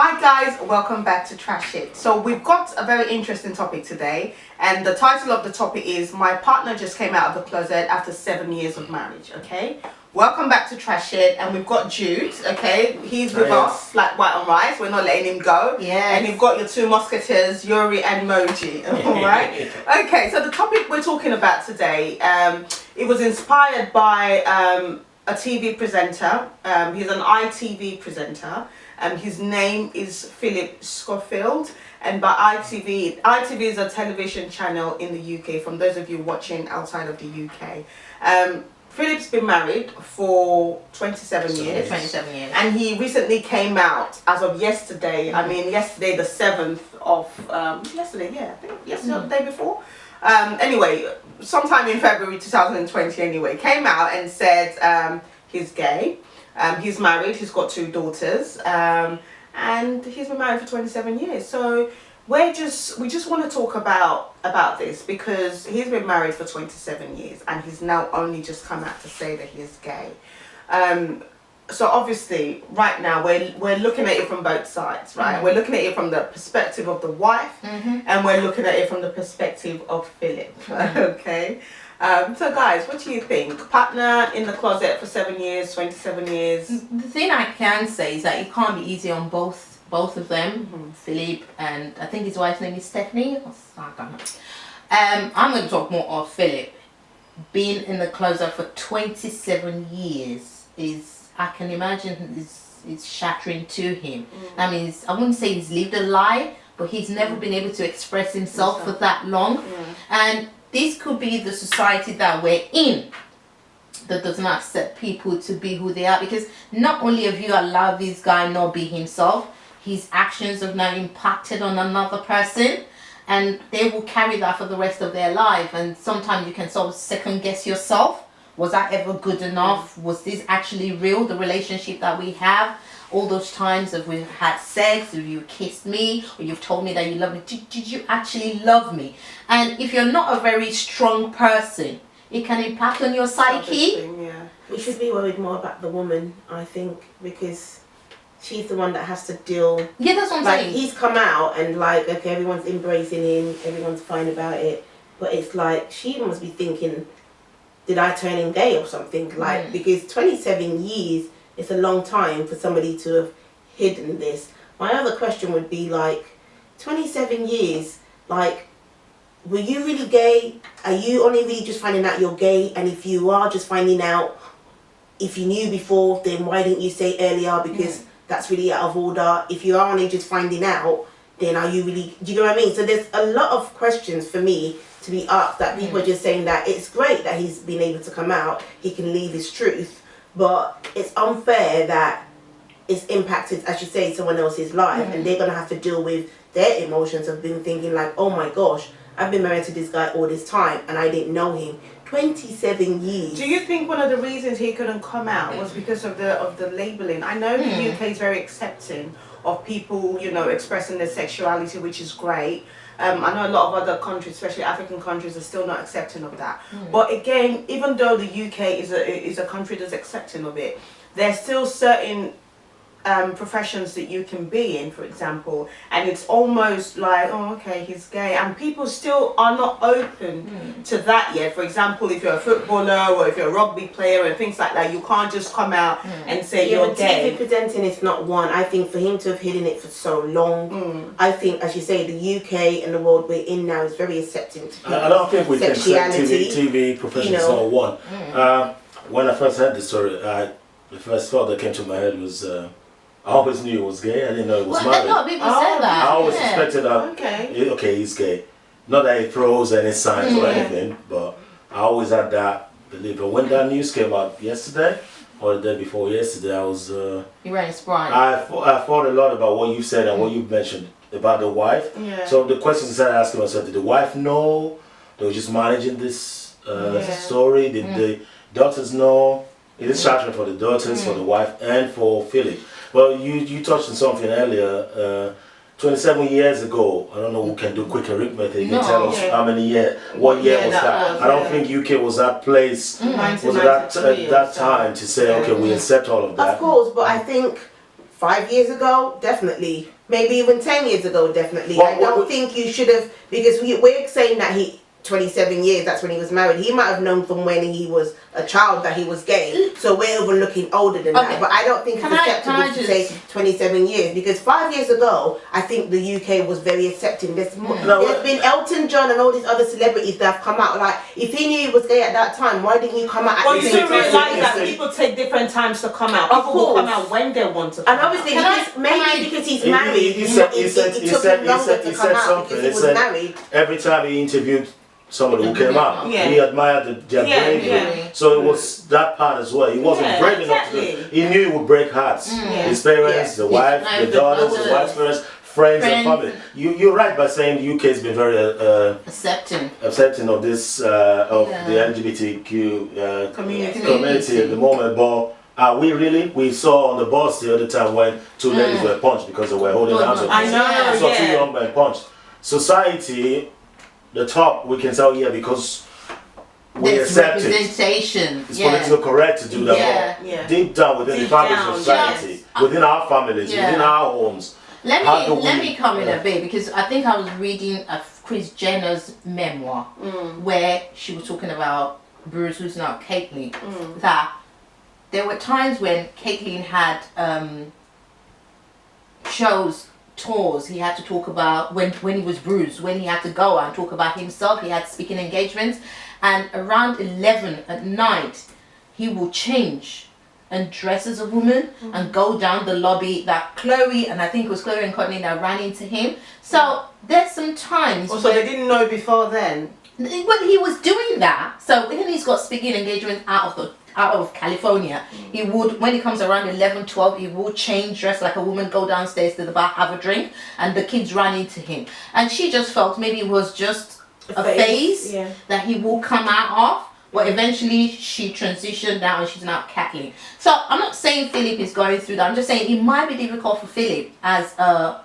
Hi guys, welcome back to Trash It. So we've got a very interesting topic today, and the title of the topic is "My partner just came out of the closet after 7 years of marriage." Okay, welcome back to Trash It, and we've got Jude. Okay, he's with us like white on rice. We're not letting him go. Yeah. And you've got your two musketeers, Yuri and Moji. All right. Okay, so the topic we're talking about today, it was inspired by a TV presenter. He's an ITV presenter. His name is Phillip Schofield, and by ITV is a television channel in the UK, from those of you watching outside of the UK. Phillip's been married for 27 years. 27 years. And he recently came out as of yesterday. I mean, yesterday the 7th of, yesterday, yeah, I think yesterday or the day before. Anyway, sometime in February 2020 anyway, came out and said he's gay. He's married, he's got 2 daughters, and he's been married for 27 years. So we just want to talk about this because he's been married for 27 years and he's now only just come out to say that he is gay. So obviously right now we're looking at it from both sides, right? Mm-hmm. We're looking at it from the perspective of the wife, mm-hmm. and we're looking at it from the perspective of Phillip. Mm-hmm. Okay. So guys, what do you think? Partner in the closet for 7 years, 27 years. The thing I can say is that it can't be easy on both of them, mm-hmm. Phillip and I think his wife's name is Stephanie or Saga. I'm going to talk more of Phillip. Being in the closet for 27 years is, I can imagine, is shattering to him. Mm-hmm. I mean, I wouldn't say he's lived a lie, but he's never been able to express himself for that long. Mm-hmm. And this could be the society that we're in that does not accept people to be who they are, because not only have you allowed this guy not be himself, his actions have now impacted on another person and they will carry that for the rest of their life. And sometimes you can sort of second guess yourself. Was I ever good enough? Was this actually real, the relationship that we have? All those times that we've had sex, or you kissed me, or you've told me that you love me, did you actually love me? And if you're not a very strong person, it can impact on your psyche. We should be worried more about the woman, I think, because she's the one that has to deal. Yeah, that's what I'm saying. He's come out and okay, everyone's embracing him, everyone's fine about it, but it's like she must be thinking, did I turn him gay or something? Because 27 years. It's a long time for somebody to have hidden this. My other question would be 27 years, were you really gay? Are you only really just finding out you're gay? And if you are just finding out, if you knew before, then why didn't you say earlier? Because that's really out of order. If you are only just finding out, then are you really, do you know what I mean? So there's a lot of questions for me to be asked, that people are just saying that it's great that he's been able to come out, he can leave his truth. But it's unfair that it's impacted, as you say, someone else's life, and they're going to have to deal with their emotions of being thinking oh my gosh, I've been married to this guy all this time and I didn't know him. 27 years. Do you think one of the reasons he couldn't come out was because of the labeling? I know the UK is very accepting of people, expressing their sexuality, which is great. I know a lot of other countries, especially African countries, are still not accepting of that. But again, even though the UK is a country that's accepting of it, there's still certain professions that you can be in, for example, and it's almost like, oh, okay, he's gay, and people still are not open to that yet. For example, if you're a footballer or if you're a rugby player and things like that, you can't just come out and say you're gay. TV presenting is not one. I think for him to have hidden it for so long, I think, as you say, the UK and the world we're in now is very accepting to people's I don't think we can say sexuality. TV professionals are one. When I first heard the story, the first thought that came to my head was, I always knew he was gay. I didn't know he was married. A lot of people say that. I always suspected that, okay, he's gay. Not that he throws any signs or anything, but I always had that belief. But when that news came out yesterday, or the day before yesterday, I was... You ran sprite. I thought a lot about what you said and what you mentioned about the wife. Yeah. So the questions I started asking myself, did the wife know? They were just managing this story? Did the daughters know? It is shattering for the daughters, for the wife, and for Phillip. Well, you touched on something earlier. 27 years ago, I don't know who can do quick arithmetic. You can tell us how many years, what year was that? I don't think UK was that place, was that time to say, okay, we accept all of that. Of course, but I think 5 years ago, definitely. Maybe even 10 years ago, definitely. Well, I don't think you should have, because we're saying that 27 years, that's when he was married. He might have known from when he was a child that he was gay. So we're even looking older than that. But I don't think it's acceptable to say 27 years, because 5 years ago, I think the UK was very accepting. There's been Elton John and all these other celebrities that have come out. Like, if he knew he was gay at that time, why didn't you come out at Well, the you same do time? realise that people take different times to come out. People will come out when they want to come And obviously, because he's He married, said it took him longer to come out because he was married. Every time he interviewed somebody who came out, he admired their bravery. So it was that part as well. He wasn't brave enough to do it. He knew he would break hearts. His parents, the wife, the daughters, the wife's parents, friends and family. You're right by saying the UK has been very accepting of this of the LGBTQ community at the moment, but are we really? We saw on the bus the other time when two ladies were punched because they were holding hands. I know. We saw two young men punched. Society, the top, we can say, yeah, because we accept it. Representation. It's politically correct to do that. But deep down within the fabric of society, within our families, within our homes. Let me come in a bit, because I think I was reading a Chris Jenner's memoir where she was talking about Bruce, who's now Caitlyn, that there were times when Caitlyn had tours he had to talk about when he was bruised, when he had to go and talk about himself. He had speaking engagements, and around 11 at night he will change and dress as a woman and go down the lobby. That Chloe, and I think it was Chloe and Courtney, that ran into him. So there's some times so they didn't know before then. Well, he was doing that. So when he's got speaking engagements out of California, he would, when he comes around 11, 12, he would change, dress like a woman, go downstairs to the bar, have a drink, and the kids ran into him. And she just felt maybe it was just a phase that he will come out of. But eventually she transitioned now and she's now Caitlyn. So I'm not saying Phillip is going through that. I'm just saying it might be difficult for Phillip as a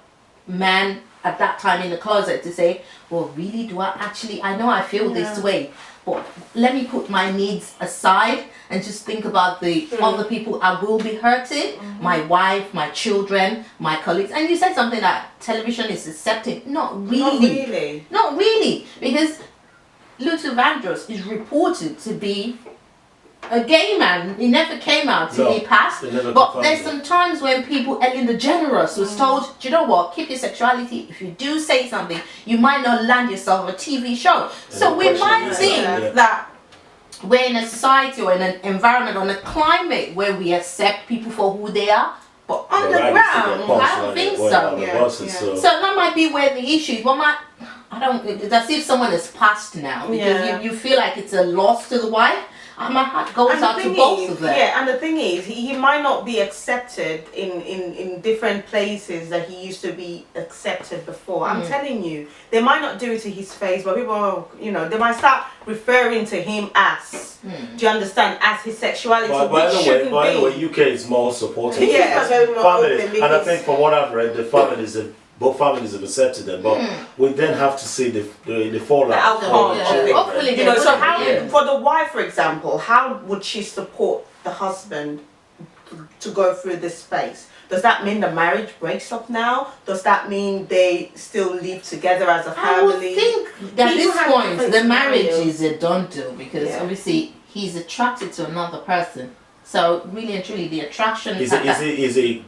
man at that time in the closet to say, well, really, I know I feel this way, but let me put my needs aside and just think about the other people I will be hurting, my wife, my children, my colleagues. And you said something that television is accepting. Not really. Not really. Because Luther Vandross is reported to be a gay man. He never came out till he passed. But there's some times when people, Ellen DeGeneres was told, do you know what, keep your sexuality. If you do say something, you might not land yourself a TV show. So we might think that we're in a society or in an environment or in a climate where we accept people for who they are. But on the ground, I don't think so. So that might be where the issue is. It's as if someone has passed now, because you feel like it's a loss to the wife. My heart goes out to both of them. Yeah, and the thing is, he might not be accepted in different places that he used to be accepted before. I'm telling you, they might not do it to his face, but people, they might start referring to him as, do you understand, as his sexuality, by the way, UK is more supportive. Families. And I think from what I've read, both families have accepted them, but we then have to see the fallout. Hopefully, so how, for the wife, for example, how would she support the husband to go through this phase? Does that mean the marriage breaks up now? Does that mean they still live together as a family? I would think at this point the marriage is a done deal, because obviously he's attracted to another person. So really and truly, the attraction. Is he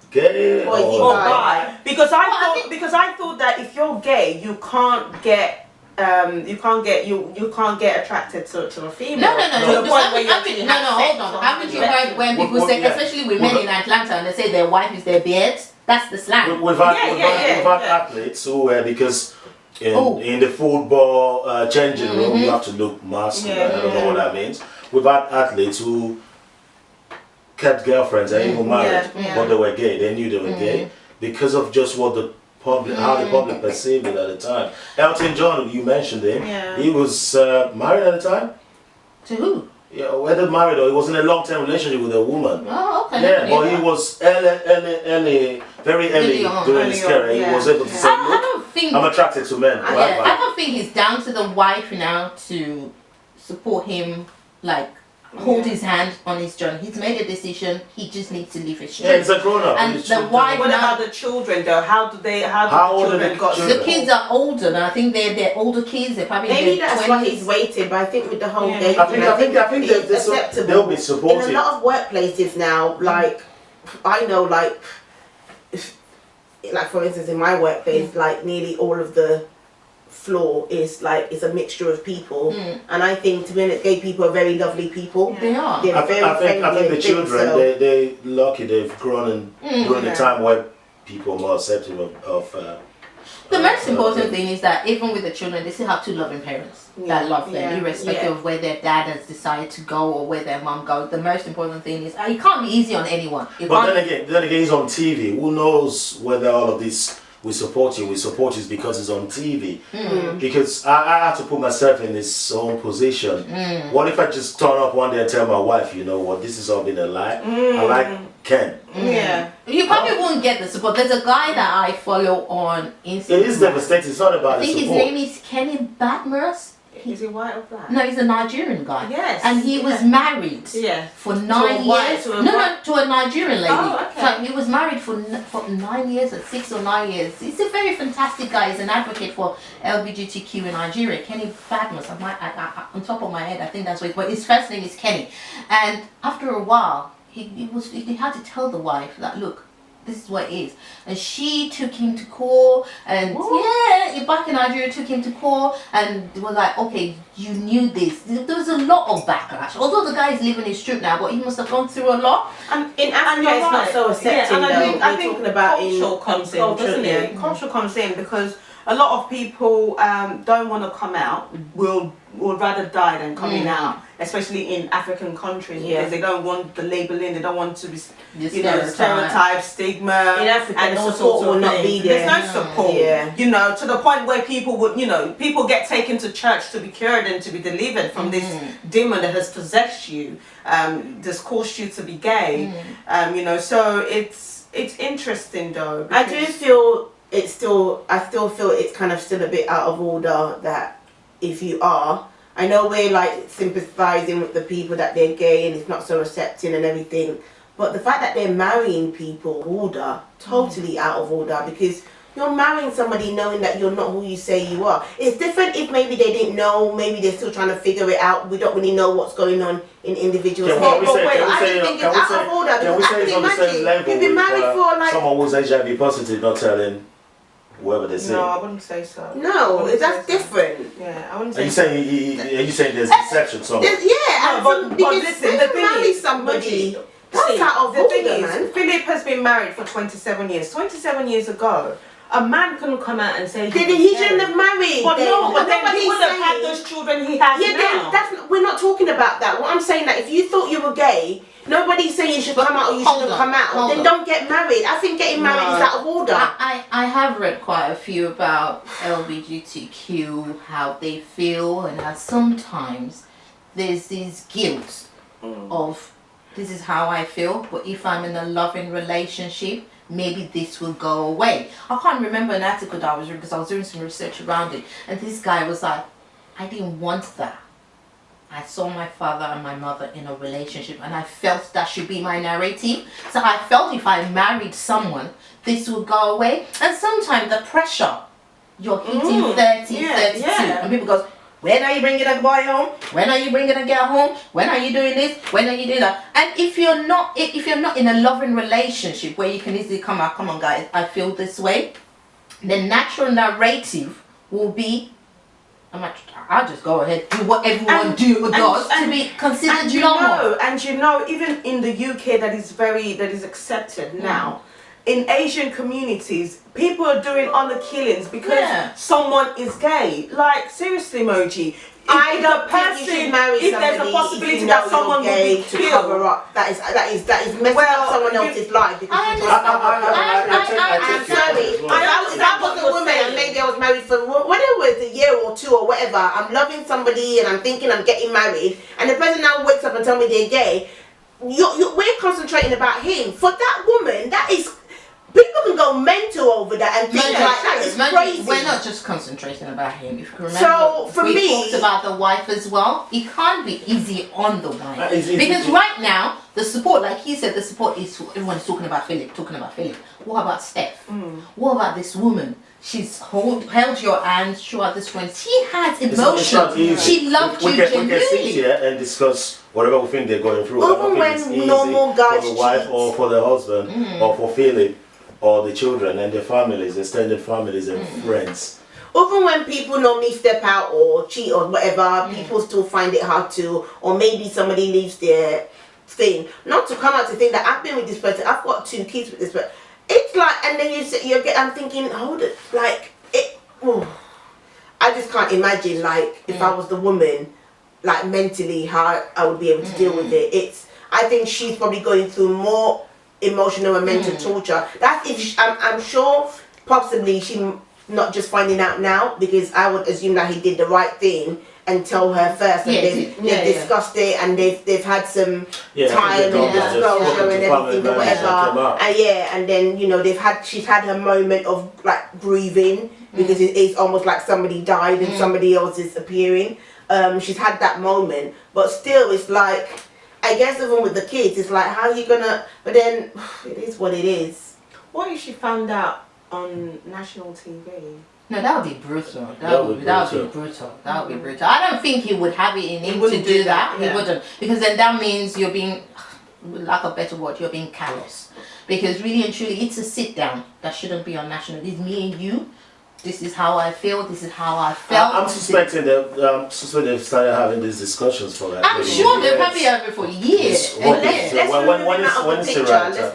gay or bi? Because I thought that if you're gay, you can't get attracted to a female. No. Hold on. Haven't you heard when people say, especially with men in Atlanta, and they say their wife is their beard? That's the slang. We've had athletes who, because in the football changing room, you have to look masculine. I don't know what that means. We've had athletes who kept girlfriends and even married, but they were gay. They knew they were gay because of just what the public, how the public perceived it at the time. Elton John, you mentioned him. He was married at the time. To who? Yeah, whether married or he was in a long-term relationship with a woman. Oh, okay. Yeah, but he was very early during his career. He was able to say, I'm attracted to men. I don't think it's down to the wife now to support him, like hold his hand on his journey. He's made a decision. He just needs to live his Yeah, journey. it's a grown up. And the wife. What now, about the children though? How do the old are the children got? children? the kids are older now. I think they're older kids. They're probably Maybe in their that's 20s. why he's waited, but I think with the whole Yeah. gay I think it's they'll acceptable. be supportive. In a lot of workplaces now, like I know, like for instance, in my workplace, like nearly all of the floor is like it's a mixture of people, and I think to be honest, gay people are very lovely people. They are. They're I think the and children, so- they're lucky they've grown during the time where people are more accepting of The most important thing is that even with the children, they still have two loving parents that love them, Yeah. irrespective of where their dad has decided to go or where their mom goes. The most important thing is it can't be easy on anyone. You But can't- then again, he's on TV. Who knows whether all of this we support you because it's on TV. Because I have to put myself in his own position. What if I just turn up one day and tell my wife, you know what, this has all been a lie. I like Ken. Yeah. You probably won't get the support. There's a guy that I follow on Instagram. It is devastating. It's not about I think the his support. name is Kenny Badmers. Is he white or black? No, he's a Nigerian guy. Yes. And he was married. Yeah. For 9 white- years. to a No, white- to a Nigerian lady. Oh, okay. So he was married for 9 years, or 6 or 9 years. He's a very fantastic guy. He's an advocate for LGBTQ in Nigeria. Kenny Badmus. On top of my head, I think that's what. But his first name is Kenny. And after a while, he had to tell the wife that, look, this is what it is. And she took him to court, and back in Nigeria, took him to court, and was like, okay, you knew this. There was a lot of backlash. Although the guy is living his truth now, but he must have gone through a lot. And In Africa, you're it's not right. so accepting and I though. think We're talking about culture comes in, culture, doesn't it? yeah. Culture comes in because a lot of people don't want to come out. Would rather die than coming out, especially in African countries, Yeah. because they don't want the labeling. They don't want to be, The stereotype, stigma, In Africa, and the all support sorts of will not things. be there. There's no support. Yeah. To the point where people would, people get taken to church to be cured and to be delivered from this demon that has possessed you, that's caused you to be gay. So it's interesting though. I do because- feel I still feel it's kind of still a bit out of order that if you are, I know we're like sympathizing with the people that they're gay and it's not so accepting and everything, but the fact that they're marrying people, totally out of order, because you're marrying somebody knowing that you're not who you say you are. It's different if maybe they didn't know, maybe they're still trying to figure it out. We don't really know what's going on in individuals' Can heads. we say I think it's out of order, can we because say it's I on the can same imagine level you've been married with for like someone who's HIV positive not telling whoever they say? No, I wouldn't say so. no, I wouldn't that's say so. different. Yeah, I wouldn't Are say you saying there's deception somewhere? Yeah, No, and but because listen, when the you thing marry is, somebody, Moji, that's see, out of the thing order, is, man. Philip has been married for 27 years. 27 years ago, a man couldn't come out and say Then was he gay. shouldn't have married. But then. no, but then he Nobody's would have had saying- those children he has Yeah, now. then we're not talking about that. What I'm saying that if you thought you were gay, nobody's saying you should But come out or you hold shouldn't on, come out. hold Then on. don't get married. I think getting married is No. out of order. I have read quite a few about LGBTQ, how they feel, and how sometimes there's this guilt of this is how I feel, but if I'm in a loving relationship, maybe this will go away. I can't remember an article that I was reading because I was doing some research around it, and this guy was like, I didn't want that. I saw my father and my mother in a relationship, and I felt that should be my narrative. So I felt if I married someone, this would go away. And sometimes the pressure, you're hitting 30, yeah, 32, yeah. and people goes, when are you bringing a boy home? When are you bringing a girl home? When are you doing this? When are you doing that? And if you're not in a loving relationship where you can easily come on guys, I feel this way, the natural narrative will be, I'll just go ahead, do what everyone does to be considered normal. Even in the UK that is accepted now, in Asian communities, people are doing honor killings because someone is gay. Like, seriously, Moji. I don't think you should marry if somebody there's a possibility if you that know someone you're will gay be to killed. cover up. That is messing up someone else's life. Because I you understand. I'm sorry. If I was a woman and maybe I was married for whatever it was, a year or two or whatever, I'm loving somebody and I'm thinking I'm getting married, and the person now wakes up and tells me they're gay, we're concentrating about him. For that woman, that is... People can go mental over that and think like that is crazy. We're not just concentrating about him. If you remember, So, for we me- talked about the wife as well. It can't be easy on the wife. It's Because right now, the support, like he said, the support is everyone's talking about Philip. What about Steph? What about this woman? She's held your hand throughout this one. She has It's not emotion. easy. She loved we you can sit genuinely. here and discuss whatever we think they're going through. I Even don't think when it's easy normal guys for the wife cheat. or for the husband or for Philip or the children and their families, extended families and friends. Even when people normally step out or cheat or whatever, people still find it hard to, or maybe somebody leaves their thing. Not to come out to think that I've been with this person, I've got 2 kids with this person. It's like, and then I'm thinking, hold it, like, I just can't imagine, like, if I was the woman, like, mentally, how I would be able to deal with it. I think she's probably going through more emotional and mental torture. That's if I'm sure possibly she not just finding out now, because I would assume that he did the right thing and tell her first, and they've discussed it, and they've had some time and disclosure and everything or whatever, and then she's had her moment of like grieving, because it is almost like somebody died and somebody else is appearing. She's had that moment, but still it's like, I guess even with the kids, it's like, how are you gonna, but then it is what it is. What if she found out on national TV? No, that would be brutal. That would be brutal. That would be brutal. I don't think he would have it in him to do that. He wouldn't. Because then that means you're being, lack of a better word, you're being callous. Because really and truly, it's a sit down that shouldn't be on national. It's me and you. This is how I feel. This is how I felt. I'm suspecting they've started having these discussions for that. I'm sure they'll probably have it for years. Let's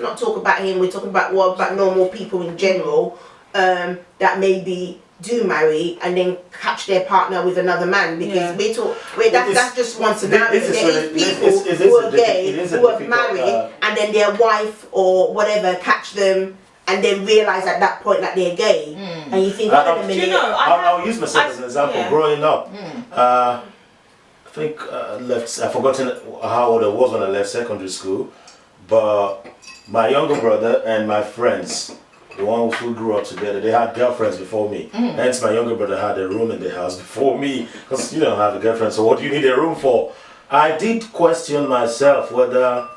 not talk about him. We're talking about normal people in general that maybe do marry and then catch their partner with another man, because that's just one scenario. There is people who are gay who have married and then their wife or whatever catch them and then realise at that point that they're gay, and you think, hold on a minute. I'll use myself as an example. Growing up, I think I've forgotten how old I was when I left secondary school, but my younger brother and my friends, the ones who grew up together, they had girlfriends before me. Hence, my younger brother had a room in the house before me, because you don't have a girlfriend, so what do you need a room for? I did question myself whether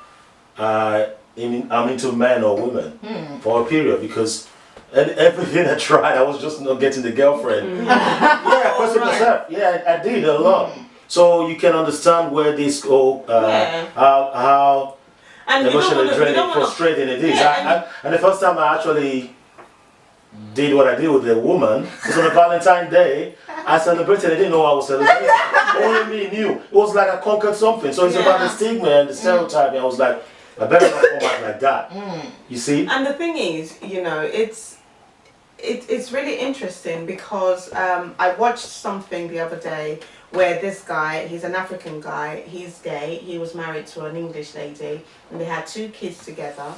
I'm into men or women for a period, because everything I tried, I was just not getting the girlfriend. I questioned myself. Yeah, I did a lot. So you can understand where this go, how emotionally draining, frustrating it is. And the first time I actually did what I did with a woman was on a Valentine's Day. I celebrated. I didn't know I was celebrating. Only me knew. It was like I conquered something. So it's about the stigma and the stereotyping. I was like, I better not come back like that. You see? And the thing is, it's really interesting, because I watched something the other day where this guy, he's an African guy, he's gay, he was married to an English lady, and they had 2 kids together,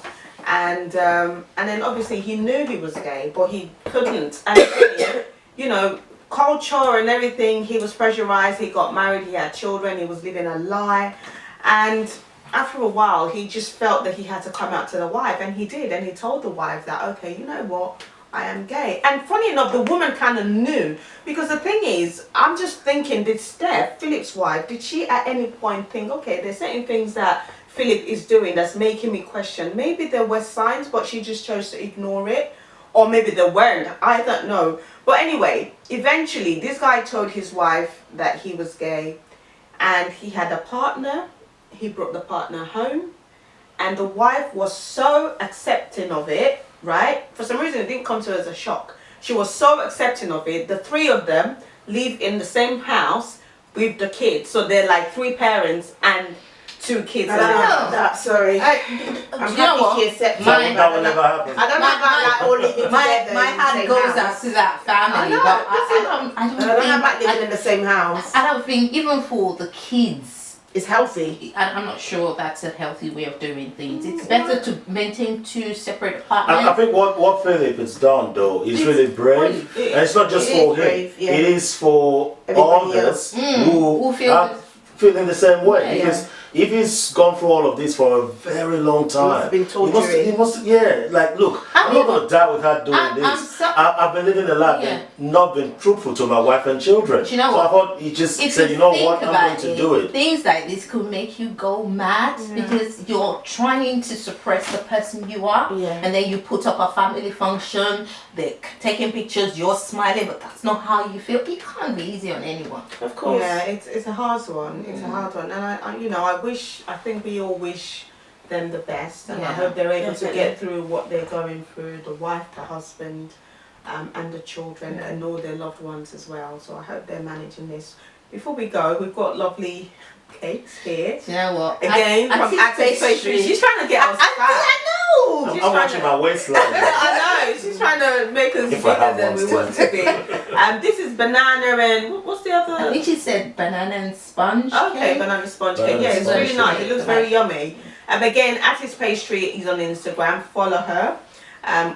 and then obviously he knew he was gay, but he couldn't, and culture and everything, he was pressurized, he got married, he had children, he was living a lie, and after a while he just felt that he had to come out to the wife, and he did, and he told the wife that, okay, you know what, I am gay. And funny enough, the woman kind of knew, because the thing is, I'm just thinking, did Steph, Philip's wife, did she at any point think, okay, there's certain things that Philip is doing that's making me question, maybe there were signs but she just chose to ignore it, or maybe there weren't, I don't know. But anyway, eventually this guy told his wife that he was gay, and he had a partner, he brought the partner home, and the wife was so accepting of it, right? For some reason it didn't come to her as a shock. She was so accepting of it. The 3 of them live in the same house with the kids, so they're like 3 parents and 2 kids. I don't know about that, sorry. I'm happy she accepted it. That will never happen. I don't know about like all living together. My heart goes out to that family, I don't know about living in the same house. I don't think, even for the kids, it's healthy. I'm not sure that's a healthy way of doing things. It's better to maintain 2 separate apartments. I think what Philip has done though is really brave, and it's not just for him. Brave, it is for others who are feeling the same way, because if he's gone through all of this for a very long time, must have been torturing. he must, yeah. Like, look, I'm not gonna die without doing this. I've been living a life and not been truthful to my wife and children. Do you know so what? I thought he just said, you know what, I'm going to do it. Things like this could make you go mad because you're trying to suppress the person you are, and then you put up a family function, they're taking pictures, you're smiling, but that's not how you feel. You can't be easy on anyone. Of course. Yeah, it's a hard one. It's a hard one, and I think we all wish them the best, and I hope they're able to get through what they're going through. The wife, the husband, and the children, and all their loved ones as well. So I hope they're managing this. Before we go, we've got lovely cakes here. You know what? Again, from ITV Pastry. She's trying to get us fat. I know. I'm watching my waistline. I know. She's trying to make us bigger than we want to be. This is banana and what's the other? I think she said banana and sponge. Okay, cake. banana sponge cake. Yeah, it's really nice. It looks very yummy. Again, ITV Pastry is on Instagram. Follow her.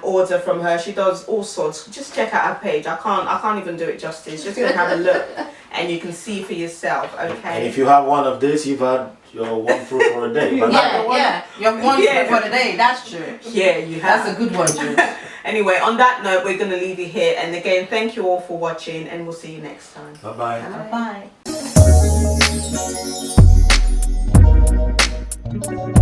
Order from her. She does all sorts. Just check out her page. I can't even do it justice. Just gonna have a look, and you can see for yourself. Okay. And if you have one of this, you've had your one fruit for a day. You have one fruit for the day. That's true. Yeah, you have. That's a good one, Jude. Anyway, on that note, we're gonna leave you here. And again, thank you all for watching, and we'll see you next time. Bye-bye. Bye bye.